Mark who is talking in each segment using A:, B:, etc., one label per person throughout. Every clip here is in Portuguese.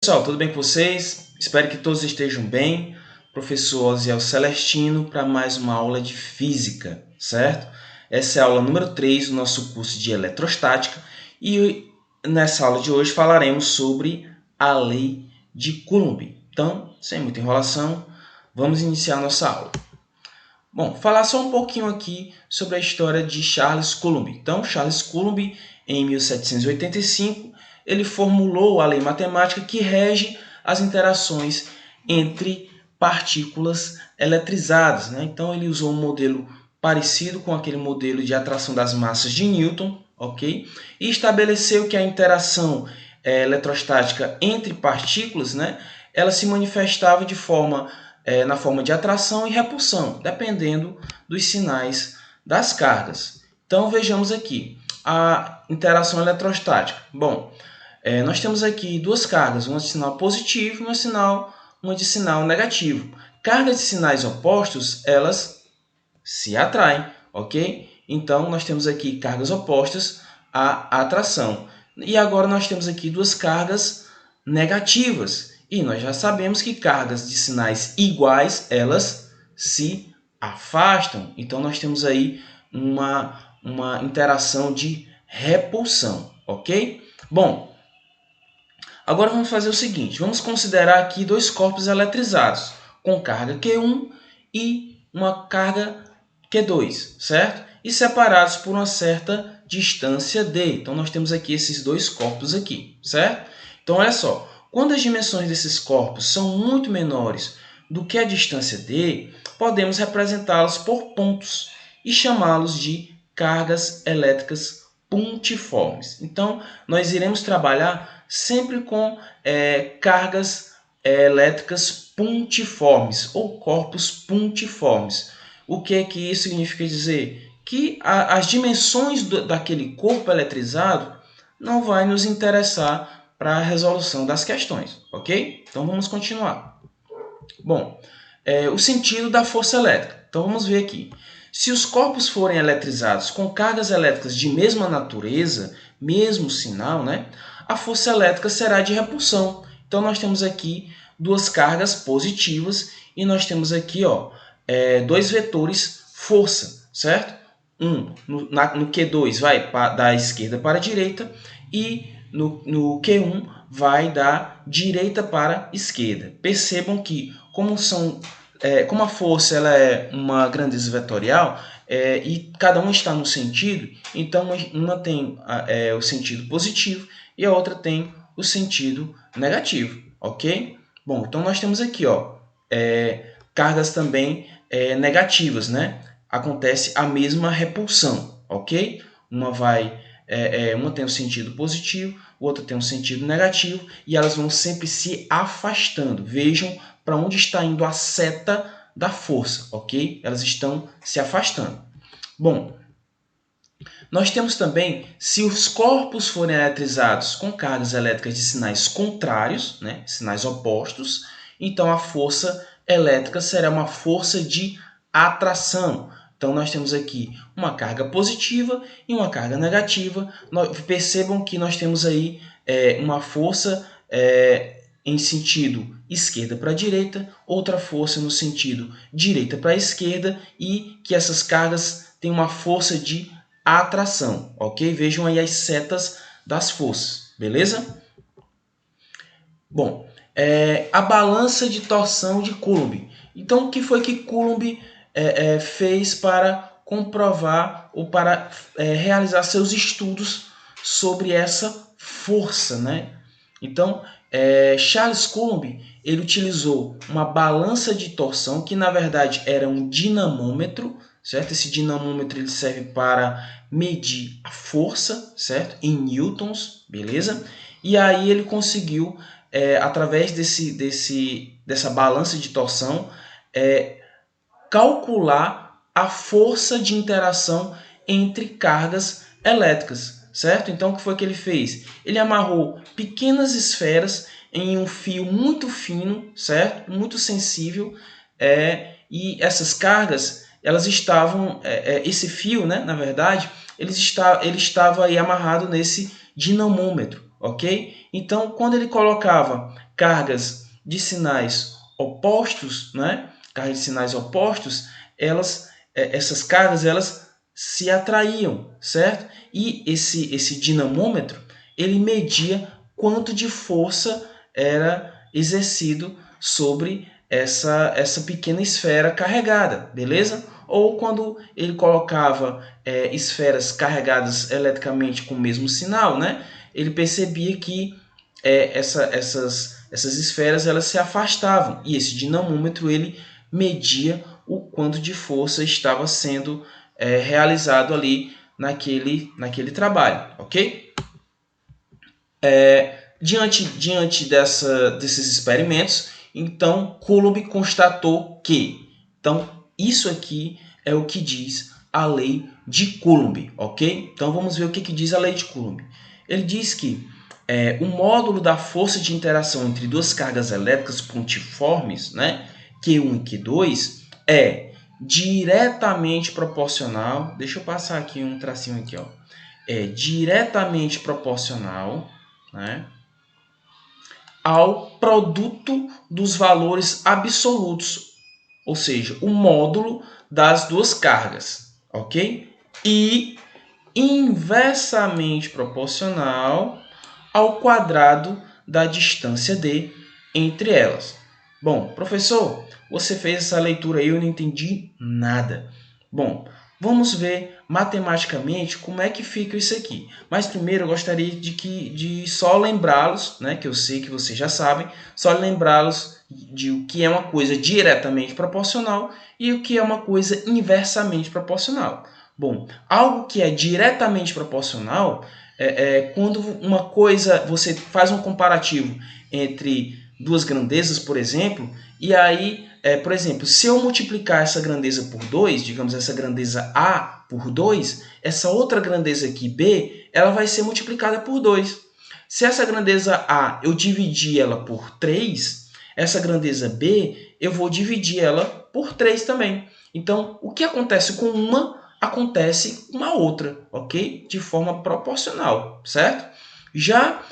A: Pessoal, tudo bem com vocês? Espero que todos estejam bem. Professor Osiel Celestino para mais uma aula de Física, certo? Essa é a aula número 3 do nosso curso de Eletrostática e nessa aula de hoje falaremos sobre a Lei de Coulomb. Então, sem muita enrolação, vamos iniciar nossa aula. Bom, falar só um pouquinho aqui sobre a história de Charles Coulomb. Então, Charles Coulomb, em 1785, ele formulou a lei matemática que rege as interações entre partículas eletrizadas, né? Então, ele usou um modelo parecido com aquele modelo de atração das massas de Newton, ok? E estabeleceu que a interação eletrostática entre partículas, né, ela se manifestava na forma de atração e repulsão, dependendo dos sinais das cargas. Então, vejamos aqui a interação eletrostática. Bom, nós temos aqui duas cargas, uma de sinal positivo e uma de sinal negativo. Cargas de sinais opostos, elas se atraem, ok? Então, nós temos aqui cargas opostas à atração. E agora nós temos aqui duas cargas negativas. E nós já sabemos que cargas de sinais iguais, elas se afastam. Então, nós temos aí uma interação de repulsão, ok? Bom, agora vamos fazer o seguinte, vamos considerar aqui dois corpos eletrizados, com carga Q1 e uma carga Q2, certo? E separados por uma certa distância D. Então, nós temos aqui esses dois corpos aqui, certo? Então, olha só, quando as dimensões desses corpos são muito menores do que a distância D, podemos representá-los por pontos e chamá-los de cargas elétricas pontiformes. Então, nós iremos trabalhar sempre com cargas elétricas pontiformes ou corpos pontiformes. O que é que isso significa dizer? Que as dimensões daquele corpo eletrizado não vai nos interessar para a resolução das questões, ok? Então vamos continuar. Bom, o sentido da força elétrica. Então vamos ver aqui. Se os corpos forem eletrizados com cargas elétricas de mesma natureza, mesmo sinal, né, a força elétrica será de repulsão. Então nós temos aqui duas cargas positivas e nós temos aqui dois vetores força, certo? No Q2 vai da esquerda para a direita e no Q1 vai da direita para a esquerda. Percebam que como a força ela é uma grandeza vetorial e cada um está no sentido, então uma tem o sentido positivo e a outra tem o sentido negativo, ok? Bom, então nós temos aqui cargas também negativas, né? Acontece a mesma repulsão, ok? Uma tem um sentido positivo, outra tem um sentido negativo e elas vão sempre se afastando. Vejam para onde está indo a seta da força, ok? Elas estão se afastando. Bom, nós temos também, se os corpos forem eletrizados com cargas elétricas de sinais contrários, né, sinais opostos, então a força elétrica será uma força de atração. Então, nós temos aqui uma carga positiva e uma carga negativa. Percebam que nós temos aí uma força em sentido esquerda para direita, outra força no sentido direita para esquerda e que essas cargas têm uma força de atração, ok? Vejam aí as setas das forças, beleza? Bom, a balança de torção de Coulomb. Então, o que foi que Coulomb fez para comprovar ou para realizar seus estudos sobre essa força, né? Então, Charles Coulomb ele utilizou uma balança de torção que na verdade era um dinamômetro, certo? Esse dinamômetro ele serve para medir a força, certo? Em newtons, beleza? E aí ele conseguiu através dessa balança de torção calcular a força de interação entre cargas elétricas, certo? Então, o que foi que ele fez? Ele amarrou pequenas esferas em um fio muito fino, certo? Muito sensível, e essas cargas, elas estavam, esse fio, né, na verdade, ele estava aí amarrado nesse dinamômetro, ok? Então, quando ele colocava cargas de sinais opostos, né? Cargas de sinais opostos, essas cargas elas se atraíam, certo? E esse dinamômetro ele media quanto de força era exercido sobre essa pequena esfera carregada, beleza? Ou quando ele colocava esferas carregadas eletricamente com o mesmo sinal, né? Ele percebia que essas esferas elas se afastavam e esse dinamômetro ele media o quanto de força estava sendo realizado ali naquele trabalho, ok? Diante desses experimentos, então Coulomb constatou que, então isso aqui é o que diz a lei de Coulomb, ok? Então vamos ver o que diz a lei de Coulomb. Ele diz que o módulo da força de interação entre duas cargas elétricas pontiformes, né, Q1 e Q2, é diretamente proporcional. Deixa eu passar aqui um tracinho aqui, ó. É diretamente proporcional, né, ao produto dos valores absolutos, ou seja, o módulo das duas cargas, ok? E inversamente proporcional ao quadrado da distância d entre elas. Bom, professor, você fez essa leitura aí, eu não entendi nada. Bom, vamos ver matematicamente como é que fica isso aqui. Mas primeiro eu gostaria de só lembrá-los, né, que eu sei que vocês já sabem, só lembrá-los de o que é uma coisa diretamente proporcional e o que é uma coisa inversamente proporcional. Bom, algo que é diretamente proporcional quando uma coisa, você faz um comparativo entre duas grandezas, por exemplo, e aí, por exemplo, se eu multiplicar essa grandeza por 2, digamos essa grandeza A por 2, essa outra grandeza aqui, B, ela vai ser multiplicada por 2. Se essa grandeza A eu dividir ela por 3, essa grandeza B eu vou dividir ela por 3 também. Então, o que acontece com uma acontece com a outra, ok? De forma proporcional, certo? Já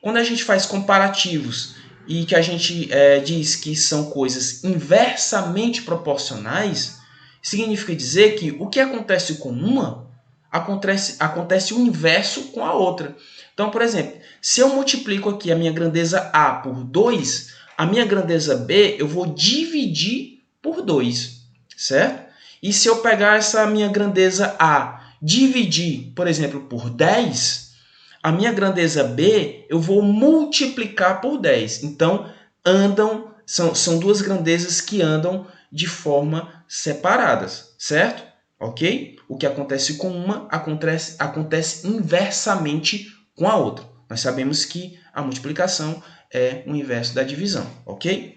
A: quando a gente faz comparativos e que a gente diz que são coisas inversamente proporcionais, significa dizer que o que acontece com uma acontece o inverso com a outra. Então, por exemplo, se eu multiplico aqui a minha grandeza A por 2, a minha grandeza B eu vou dividir por 2, certo? E se eu pegar essa minha grandeza A, dividir, por exemplo, por 10, a minha grandeza B eu vou multiplicar por 10. Então, são duas grandezas que andam de forma separadas, certo? Ok? O que acontece com uma acontece inversamente com a outra. Nós sabemos que a multiplicação é o inverso da divisão, ok?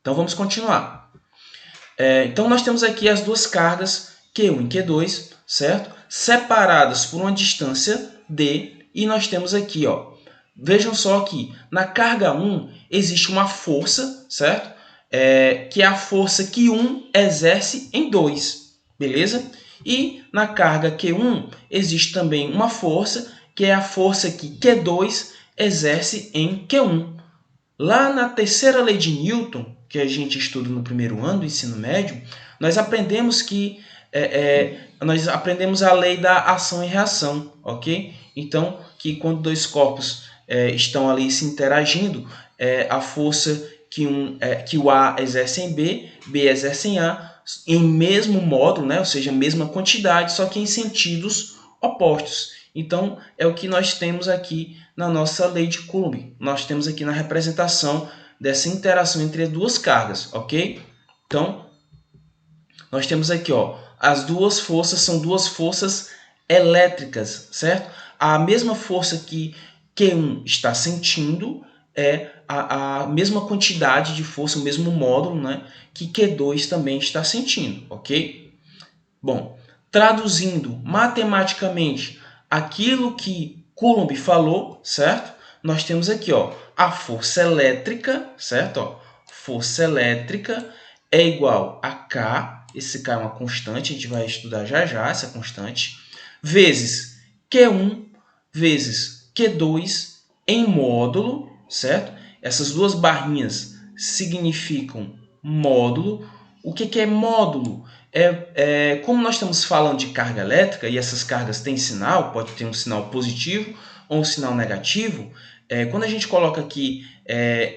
A: Então, vamos continuar. Então, nós temos aqui as duas cargas Q1 e Q2, certo? Separadas por uma distância D. E nós temos aqui, ó, vejam só aqui, na carga 1 existe uma força, certo? Que é a força que 1 exerce em 2, beleza? E na carga Q1 existe também uma força, que é a força que Q2 exerce em Q1. Lá na terceira lei de Newton, que a gente estuda no primeiro ano do ensino médio, nós aprendemos a lei da ação e reação, ok? Então, que quando dois corpos estão ali se interagindo, a força que o A exerce em B, B exerce em A, em mesmo módulo, né? Ou seja, mesma quantidade, só que em sentidos opostos. Então, é o que nós temos aqui na nossa lei de Coulomb. Nós temos aqui na representação dessa interação entre as duas cargas, ok? Então, nós temos aqui, ó, as duas forças são duas forças elétricas, certo? A mesma força que Q1 está sentindo é a mesma quantidade de força, o mesmo módulo, né, que Q2 também está sentindo, ok? Bom, traduzindo matematicamente aquilo que Coulomb falou, certo? Nós temos aqui, ó, a força elétrica, certo? Ó, força elétrica é igual a K, esse K é uma constante, a gente vai estudar já já essa constante, vezes Q1 vezes Q2 em módulo, certo? Essas duas barrinhas significam módulo. O que é módulo? Como nós estamos falando de carga elétrica e essas cargas têm sinal, pode ter um sinal positivo ou um sinal negativo, quando a gente coloca aqui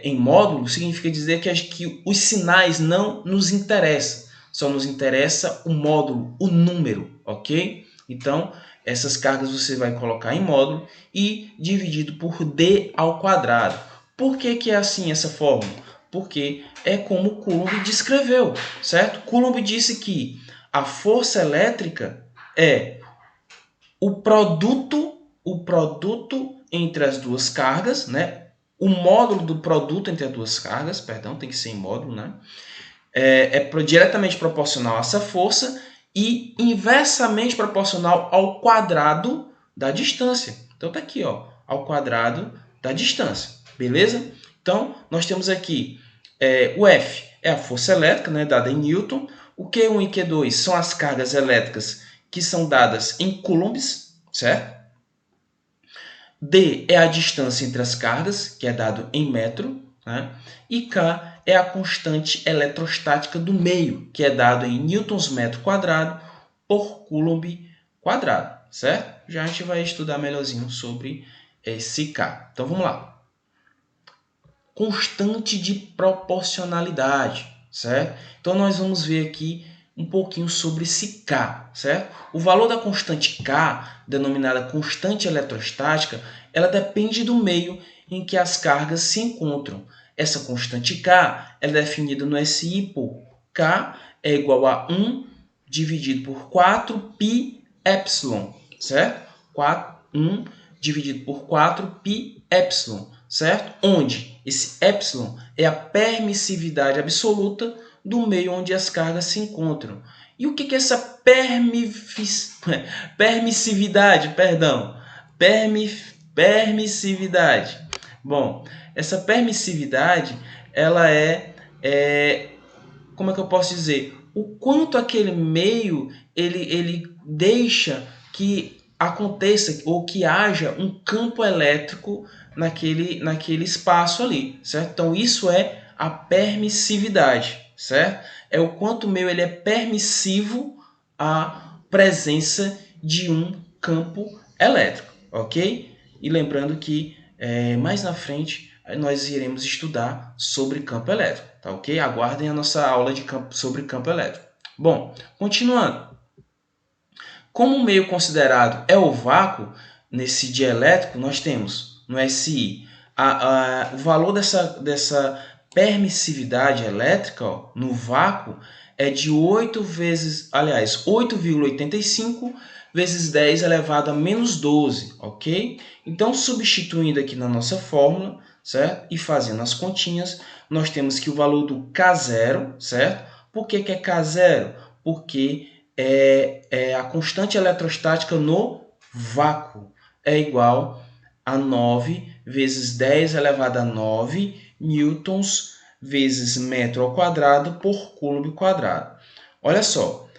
A: em módulo, significa dizer que os sinais não nos interessam, só nos interessa o módulo, o número, ok? Então, essas cargas você vai colocar em módulo e dividido por D ao quadrado. Por que é assim essa fórmula? Porque é como Coulomb descreveu, certo? Coulomb disse que a força elétrica é o produto entre as duas cargas, né? O módulo do produto entre as duas cargas, perdão, tem que ser em módulo, né? Diretamente proporcional a essa força e inversamente proporcional ao quadrado da distância. Então tá aqui, ó, ao quadrado da distância, beleza? Então nós temos aqui o F é a força elétrica, né, dada em Newton. O Q1 e Q2 são as cargas elétricas que são dadas em coulombs, certo? D é a distância entre as cargas, que é dado em metro, né? E K é a constante eletrostática do meio, que é dado em newtons metro quadrado por coulomb quadrado, certo? Já a gente vai estudar melhorzinho sobre esse K. Então vamos lá. Constante de proporcionalidade, certo? Então nós vamos ver aqui um pouquinho sobre esse K, certo? O valor da constante K, denominada constante eletrostática, ela depende do meio em que as cargas se encontram. Essa constante K é definida no SI por K é igual a 1 dividido por 4 π epsilon, certo? 1 dividido por 4 π epsilon, certo? Onde esse epsilon é a permissividade absoluta do meio onde as cargas se encontram. E o que é essa permissividade? Permissividade. Bom, essa permissividade, ela como é que eu posso dizer? O quanto aquele meio ele deixa que aconteça ou que haja um campo elétrico naquele espaço ali, certo? Então isso é a permissividade, certo? É o quanto o meio ele é permissivo à presença de um campo elétrico, ok? E lembrando que mais na frente nós iremos estudar sobre campo elétrico, tá ok? Aguardem a nossa aula sobre campo elétrico. Bom, continuando. Como o meio considerado é o vácuo, nesse dielétrico nós temos no SI o valor dessa permissividade elétrica no vácuo é de 8,85 vezes 10 elevado a menos 12, ok? Então, substituindo aqui na nossa fórmula, certo? E fazendo as continhas, nós temos que o valor do K0, certo? Por que é K0? Porque a constante eletrostática no vácuo é igual a 9 vezes 10 elevado a 9 newtons vezes metro ao quadrado por coulomb quadrado. Olha só,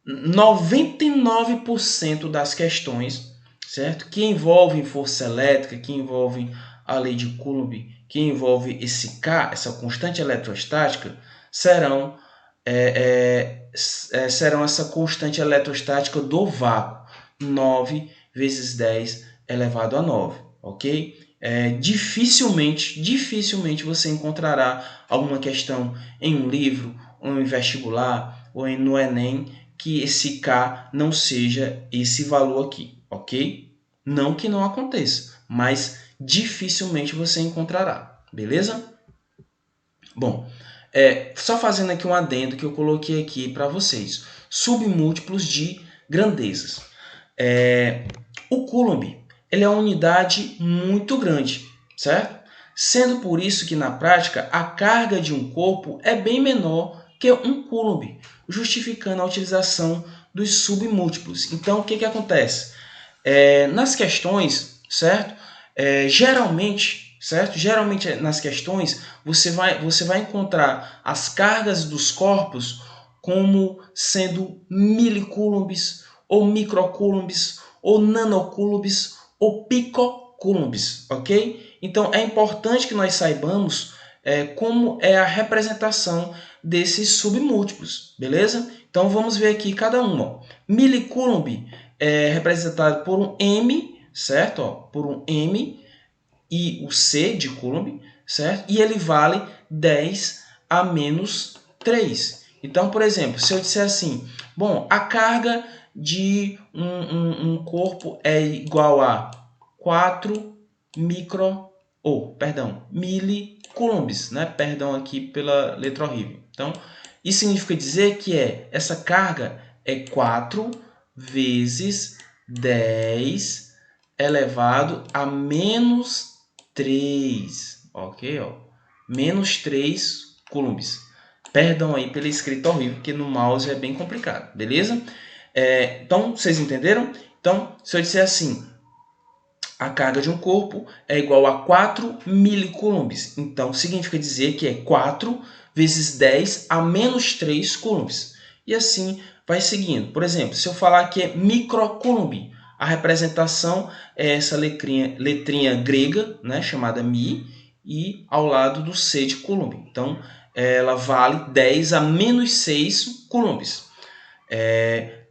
A: 99% das questões, certo, que envolvem força elétrica, que envolvem a lei de Coulomb, que envolve esse K, essa constante eletrostática, serão essa constante eletrostática do vácuo, 9 vezes 10 elevado a 9, ok? Dificilmente você encontrará alguma questão em um livro, ou em vestibular, ou no Enem, que esse K não seja esse valor aqui, ok? Não que não aconteça, mas dificilmente você encontrará, beleza? Bom, só fazendo aqui um adendo que eu coloquei aqui para vocês. Submúltiplos de grandezas. O Coulomb ele é uma unidade muito grande, certo? Sendo por isso que na prática a carga de um corpo é bem menor que um Coulomb, justificando a utilização dos submúltiplos. Então o que acontece? Nas questões, certo? Geralmente nas questões você vai encontrar as cargas dos corpos como sendo milicoulombs ou microcoulombs ou nanocoulombs ou picocoulombs, ok? Então, é importante que nós saibamos como é a representação desses submúltiplos, beleza? Então, vamos ver aqui cada um. Ó. Milicoulomb é representado por um M, certo? Ó, por um M e o C de Coulomb, certo? E ele vale 10 a menos 3. Então, por exemplo, se eu disser assim, bom, a carga de um corpo é igual a 4 milicoulombs, né? Perdão aqui pela letra horrível. Então, isso significa dizer que essa carga é 4 vezes 10 elevado a menos 3, ok? Ó. Menos 3 coulombs. Perdão aí pela escrita horrível, porque no mouse é bem complicado, beleza? Então, vocês entenderam? Então, se eu disser assim, a carga de um corpo é igual a 4 milicoulombs. Então, significa dizer que é 4 vezes 10 a menos 3 coulombs. E assim vai seguindo. Por exemplo, se eu falar que é microcoulomb, a representação é essa letrinha grega, né, chamada mi, e ao lado do C de Coulomb. Então, ela vale 10 a menos 6 coulombs.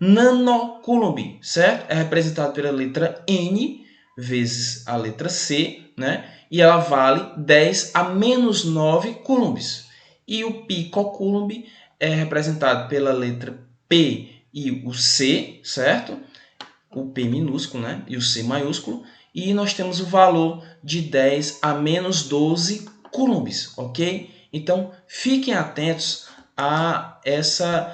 A: Nanocoulomb, certo? É representado pela letra N vezes a letra C, né? E ela vale 10 a menos 9 coulombs. E o picocoulomb é representado pela letra P e o C, certo? O P minúsculo, né? E o C maiúsculo. E nós temos o valor de 10 a menos 12 coulombs, ok? Então, fiquem atentos a essa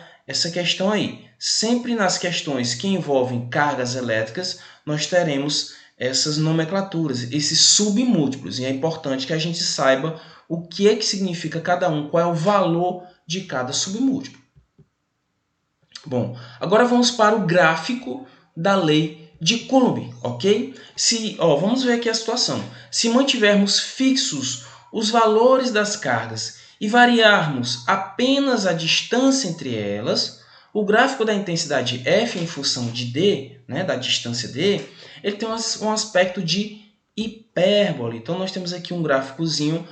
A: questão aí. Sempre nas questões que envolvem cargas elétricas, nós teremos essas nomenclaturas, esses submúltiplos. E é importante que a gente saiba o que é que significa cada um, qual é o valor de cada submúltiplo. Bom, agora vamos para o gráfico da lei de Coulomb, ok? Vamos ver aqui a situação. Se mantivermos fixos os valores das cargas e variarmos apenas a distância entre elas, o gráfico da intensidade F em função de D, né, da distância D, ele tem um aspecto de hipérbole. Então, nós temos aqui um gráficozinho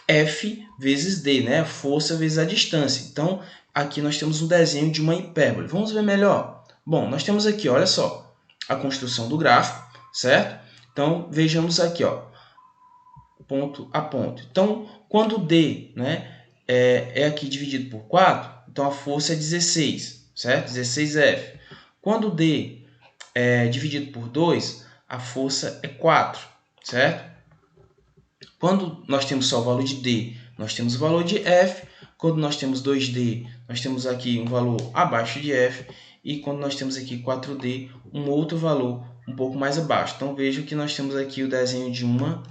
A: F vezes D, né, força vezes a distância. Então, aqui nós temos um desenho de uma hipérbole. Vamos ver melhor? Bom, nós temos aqui, olha só, a construção do gráfico, certo? Então, vejamos aqui, ó, ponto a ponto. Então, quando D, né, é aqui dividido por 4, então a força é 16, certo? 16F. Quando D é dividido por 2, a força é 4, certo? Quando nós temos só o valor de D, nós temos o valor de F. Quando nós temos 2D, nós temos aqui um valor abaixo de F. E quando nós temos aqui 4D, um outro valor um pouco mais abaixo. Então, vejam que nós temos aqui o desenho de uma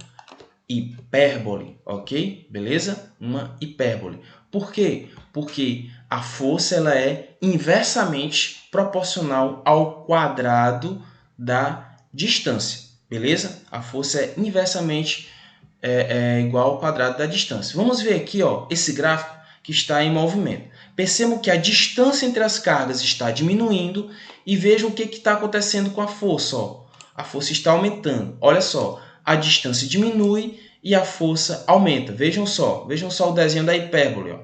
A: hipérbole, ok? Beleza? Uma hipérbole. Por quê? Porque a força ela é inversamente proporcional ao quadrado da distância, beleza? A força é inversamente igual ao quadrado da distância. Vamos ver aqui, ó, esse gráfico que está em movimento. Percebam que a distância entre as cargas está diminuindo e vejam o que está acontecendo com a força. Ó. A força está aumentando. Olha só, a distância diminui e a força aumenta. Vejam só o desenho da hipérbole, ó.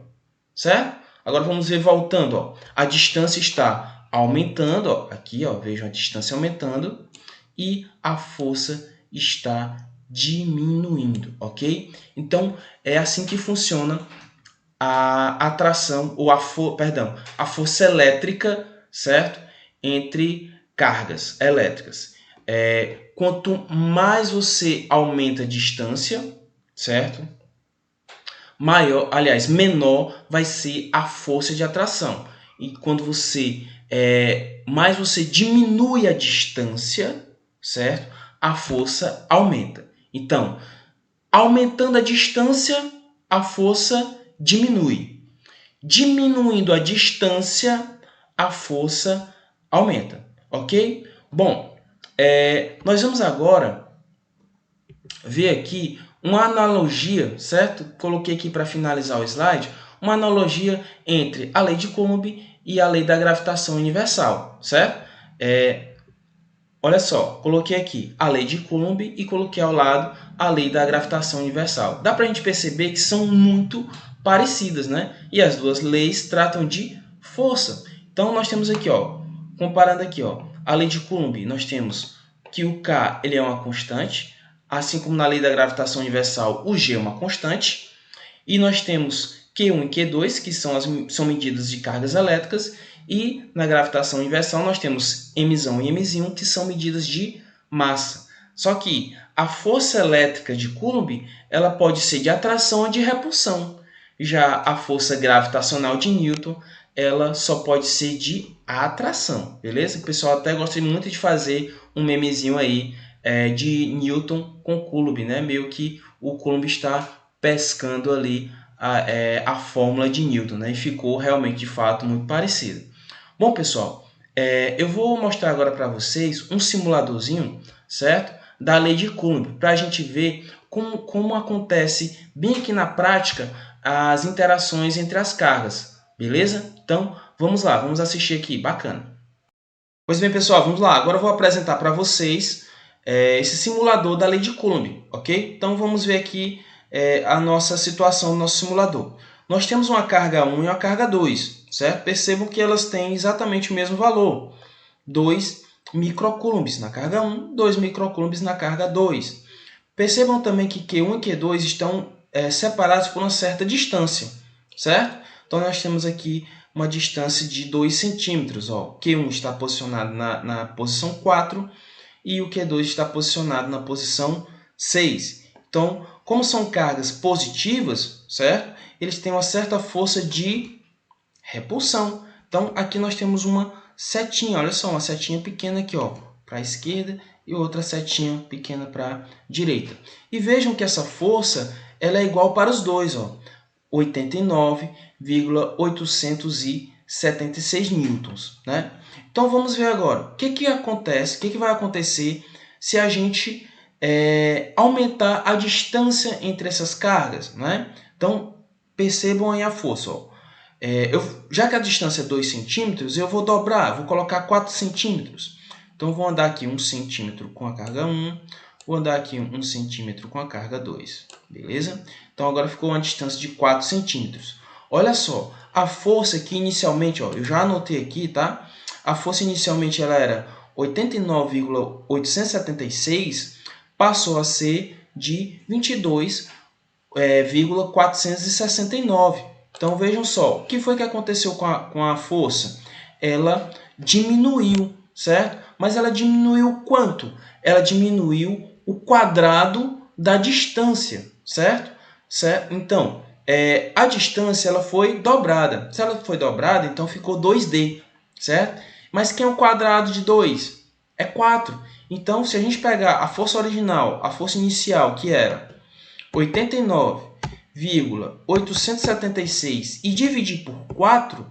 A: Certo? Agora vamos ver voltando. Ó. A distância está aumentando, ó. Aqui, ó, vejam a distância aumentando e a força está diminuindo, ok? Então, é assim que funciona a atração, ou a força elétrica, certo? Entre cargas elétricas. Quanto mais você aumenta a distância, certo? Menor vai ser a força de atração. E quando mais você diminui a distância, certo? A força aumenta. Então, aumentando a distância, a força diminui. Diminuindo a distância, a força aumenta. Ok? Bom, nós vamos agora ver aqui uma analogia, certo? Coloquei aqui para finalizar o slide, uma analogia entre a lei de Coulomb e a lei da gravitação universal, certo? Olha só, coloquei aqui a lei de Coulomb e coloquei ao lado a lei da gravitação universal. Dá para a gente perceber que são muito parecidas, né? E as duas leis tratam de força. Então, nós temos aqui, ó, comparando aqui, ó, a lei de Coulomb, nós temos que o K ele é uma constante, assim como na lei da gravitação universal, o G é uma constante. E nós temos Q1 e Q2, que são medidas de cargas elétricas, e na gravitação universal nós temos M1 e M1, que são medidas de massa. Só que a força elétrica de Coulomb ela pode ser de atração ou de repulsão. Já a força gravitacional de Newton ela só pode ser de atração, beleza? O pessoal até gosta muito de fazer um memezinho aí de Newton com Coulomb, né? Meio que o Coulomb está pescando ali a fórmula de Newton, né? E ficou realmente, de fato, muito parecido. Bom, pessoal, eu vou mostrar agora para vocês um simuladorzinho, certo? Da lei de Coulomb, para a gente ver como acontece bem aqui na prática as interações entre as cargas, beleza? Então, vamos lá, vamos assistir aqui, bacana. Pois bem, pessoal, vamos lá. Agora eu vou apresentar para vocês esse simulador da lei de Coulomb, ok? Então, vamos ver aqui a nossa situação do nosso simulador. Nós temos uma carga 1 e uma carga 2, certo? Percebam que elas têm exatamente o mesmo valor. 2 microcoulombs na carga 1, 2 microcoulombs na carga 2. Percebam também que Q1 e Q2 estão separados por uma certa distância, certo? Então, nós temos aqui uma distância de 2 centímetros. Ó. Q1 está posicionado na posição 4 e o Q2 está posicionado na posição 6. Então, como são cargas positivas, certo? Eles têm uma certa força de repulsão. Então, aqui nós temos uma setinha, olha só, uma setinha pequena aqui, ó, para a esquerda e outra setinha pequena para a direita. E vejam que essa força ela é igual para os dois, ó, 89,876 newtons, né? Então, vamos ver agora, o que acontece, o que vai acontecer se a gente aumentar a distância entre essas cargas, né? Então, percebam aí a força, ó. Já que a distância é 2 centímetros, eu vou dobrar, vou colocar 4 centímetros. Então, vou andar aqui 1 centímetro com a carga 1, vou andar aqui 1 centímetro com a carga 2, beleza? Então, agora ficou uma distância de 4 centímetros. Olha só, a força que inicialmente, ó, eu já anotei aqui, tá? A força inicialmente ela era 89,876, passou a ser de 22,469. Então, vejam só, o que foi que aconteceu com a força? Ela diminuiu, certo? Mas ela diminuiu quanto? Ela diminuiu o quadrado da distância, certo? Então, a distância ela foi dobrada. Se ela foi dobrada, então ficou 2D, certo? Mas quem é o quadrado de 2? É 4. Então, se a gente pegar a força original, a força inicial, que era 89,876 e dividir por 4,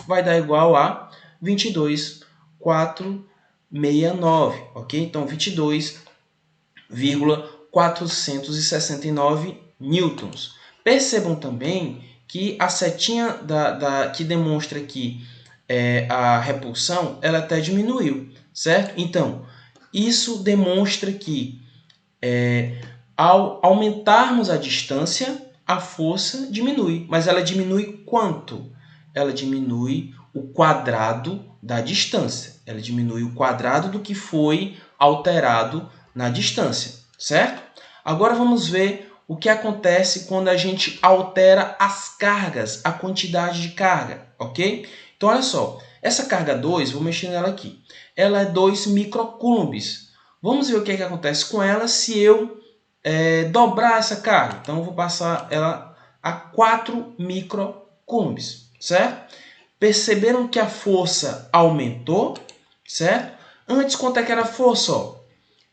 A: vai dar igual a 22,469, ok? Então, 22,469 newtons. Percebam também que a setinha que demonstra aqui a repulsão, ela até diminuiu, certo? Então, isso demonstra que ao aumentarmos a distância, a força diminui. Mas ela diminui quanto? Ela diminui o quadrado da distância. Ela diminui o quadrado do que foi alterado na distância, certo? Agora vamos ver o que acontece quando a gente altera as cargas, a quantidade de carga, ok? Então, olha só, essa carga 2, vou mexer nela aqui, ela é 2 microcoulombs. Vamos ver o que acontece com ela se eu dobrar essa carga. Então, eu vou passar ela a 4 microcoulombs, certo? Perceberam que a força aumentou, certo? Antes, quanto é que era a força?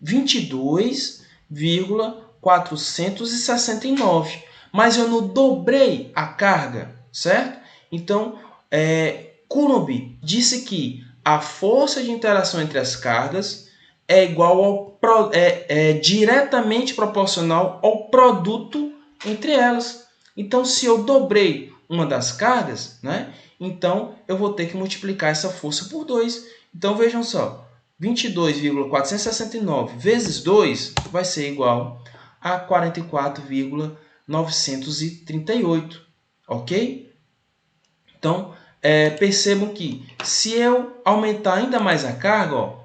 A: 22,469. Mas eu não dobrei a carga, certo? Então, Coulomb disse que a força de interação entre as cargas é igual diretamente proporcional ao produto entre elas. Então, se eu dobrei uma das cargas, né, então eu vou ter que multiplicar essa força por 2. Então, vejam só, 22,469 vezes 2 vai ser igual a 44,938, ok? Então, percebam que se eu aumentar ainda mais a carga, ó,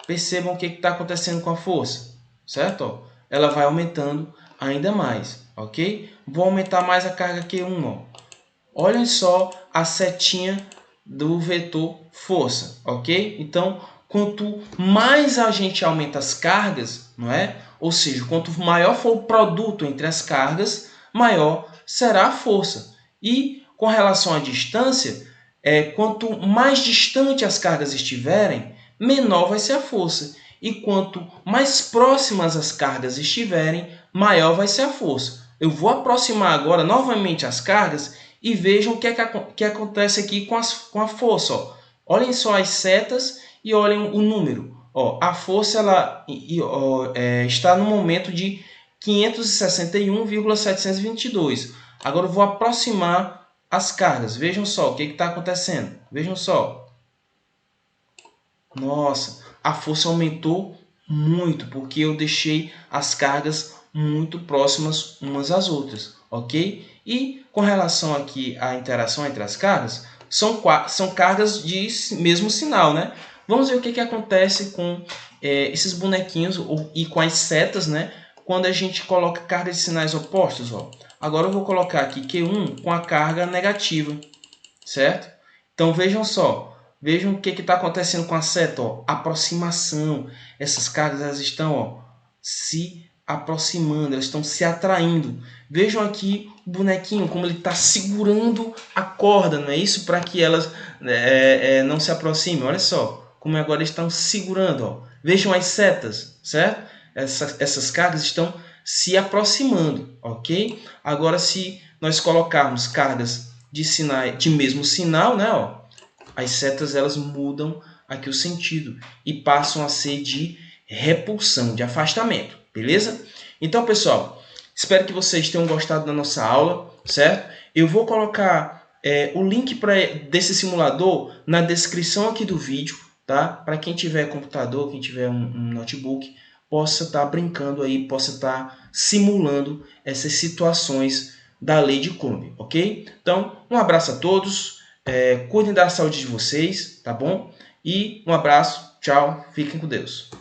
A: percebam o que está acontecendo com a força, certo? Ó, ela vai aumentando ainda mais, ok? Vou aumentar mais a carga Q1, ó. Olhem só a setinha do vetor força, ok? Então, quanto mais a gente aumenta as cargas, não é? Ou seja, quanto maior for o produto entre as cargas, maior será a força. E com relação à distância, quanto mais distante as cargas estiverem, menor vai ser a força. E quanto mais próximas as cargas estiverem, maior vai ser a força. Eu vou aproximar agora novamente as cargas e vejam o que acontece aqui com a força. Ó. Olhem só as setas e olhem o número. Ó, a força está no momento de 561,722. Agora eu vou aproximar as cargas. Vejam só o que está acontecendo. Vejam só. Nossa, a força aumentou muito porque eu deixei as cargas muito próximas umas às outras, ok? E com relação aqui à interação entre as cargas, são cargas de mesmo sinal, né? Vamos ver o que acontece com esses bonequinhos e com as setas, né? Quando a gente coloca cargas de sinais opostos, ó. Agora eu vou colocar aqui Q1 com a carga negativa, certo? Então vejam só. Vejam o que está acontecendo com a seta, ó, aproximação. Essas cargas elas estão, ó, se aproximando, elas estão se atraindo. Vejam aqui o bonequinho, como ele está segurando a corda, não é isso? Para que elas não se aproximem. Olha só, como agora estão segurando. Ó. Vejam as setas, certo? Essas cargas estão se aproximando, ok? Agora, se nós colocarmos cargas de mesmo sinal, né, ó, as setas elas mudam aqui o sentido e passam a ser de repulsão, de afastamento, beleza? Então, pessoal, espero que vocês tenham gostado da nossa aula, certo? Eu vou colocar o link desse simulador na descrição aqui do vídeo, tá? Para quem tiver computador, quem tiver um notebook, possa estar brincando aí, possa estar simulando essas situações da lei de Coulomb, ok? Então, um abraço a todos. Cuidem da saúde de vocês, tá bom? E um abraço, tchau, fiquem com Deus.